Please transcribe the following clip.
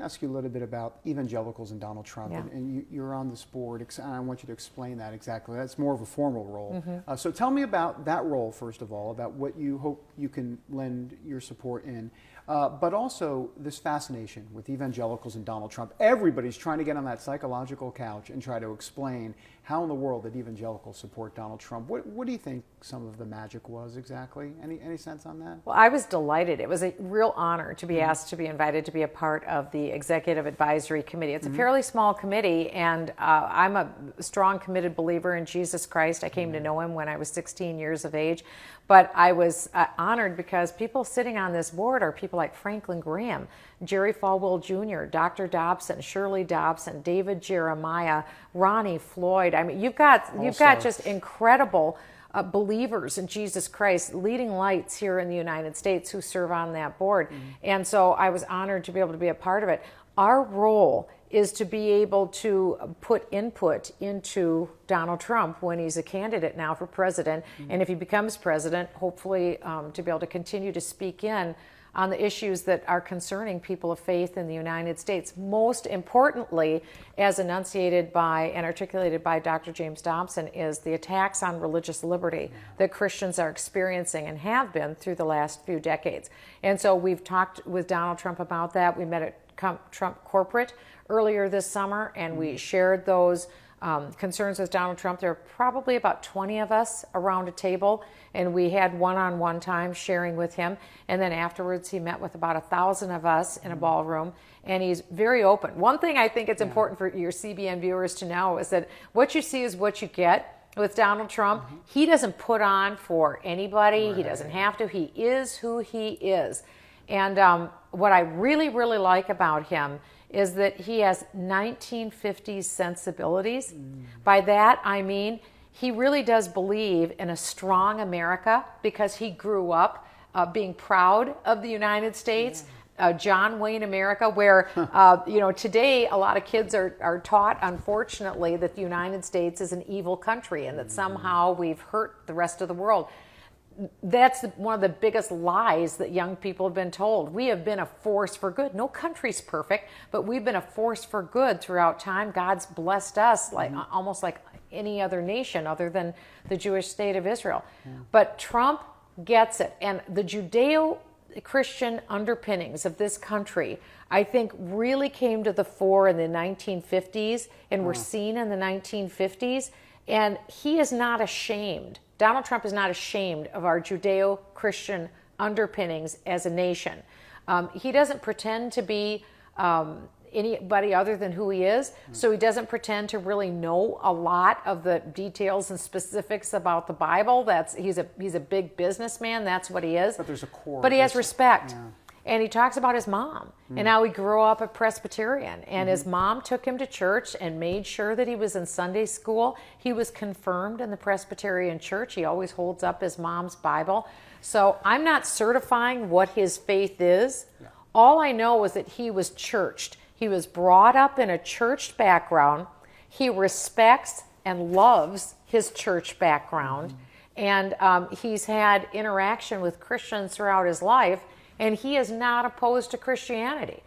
ask you a little bit about evangelicals and Donald Trump. Yeah. And you're on this board, and I want you to explain that exactly. That's more of a formal role. So tell me about that role, first of all, about what you hope you can lend your support in. But also this fascination with evangelicals and Donald Trump. Everybody's trying to get on that psychological couch and try to explain how in the world that evangelicals support Donald Trump. What do you think some of the magic was exactly? Any sense on that? Well, I was delighted. It was a real honor to be asked to be invited to be a part of the Executive Advisory Committee. It's a fairly small committee, and I'm a strong, committed believer in Jesus Christ. I came to know him when I was 16 years of age, but I was honored because people sitting on this board are people like Franklin Graham, Jerry Falwell Jr., Dr. Dobson, Shirley Dobson, David Jeremiah, Ronnie Floyd. I mean, you've got just incredible believers in Jesus Christ, leading lights here in the United States who serve on that board. And so I was honored to be able to be a part of it. Our role is to be able to put input into Donald Trump when he's a candidate now for president. And if he becomes president, hopefully to be able to continue to speak in on the issues that are concerning people of faith in the United States. Most importantly, as enunciated by and articulated by Dr. James Dobson, is the attacks on religious liberty that Christians are experiencing and have been through the last few decades. And so we've talked with Donald Trump about that. We met at Trump Corporate earlier this summer, and we shared those concerns with Donald Trump. There are probably about 20 of us around a table, and we had one-on-one time sharing with him. And then afterwards, he met with about 1,000 of us in a ballroom, and he's very open. One thing I think it's important for your CBN viewers to know is that what you see is what you get. With Donald Trump, he doesn't put on for anybody. He doesn't have to. He is who he is. And what I really, really like about him is that he has 1950s sensibilities. By that, I mean, he really does believe in a strong America because he grew up being proud of the United States, John Wayne America, where, today a lot of kids are taught, unfortunately, that the United States is an evil country and that somehow we've hurt the rest of the world. That's one of the biggest lies that young people have been told. We have been a force for good. No country's perfect, but we've been a force for good throughout time. God's blessed us like almost like any other nation other than the Jewish state of Israel. But Trump gets it. And the Judeo-Christian underpinnings of this country, I think, really came to the fore in the 1950s and were seen in the 1950s. And he is not ashamed. Donald Trump is not ashamed of our Judeo-Christian underpinnings as a nation. He doesn't pretend to be anybody other than who he is, so he doesn't pretend to really know a lot of the details and specifics about the Bible. He's a big businessman. That's what he is. But there's a core. But he has respect. And he talks about his mom and how he grew up a Presbyterian. And his mom took him to church and made sure that he was in Sunday school. He was confirmed in the Presbyterian church. He always holds up his mom's Bible. So I'm not certifying what his faith is. All I know is that he was churched. He was brought up in a church background. He respects and loves his church background. And he's had interaction with Christians throughout his life. And he is not opposed to Christianity.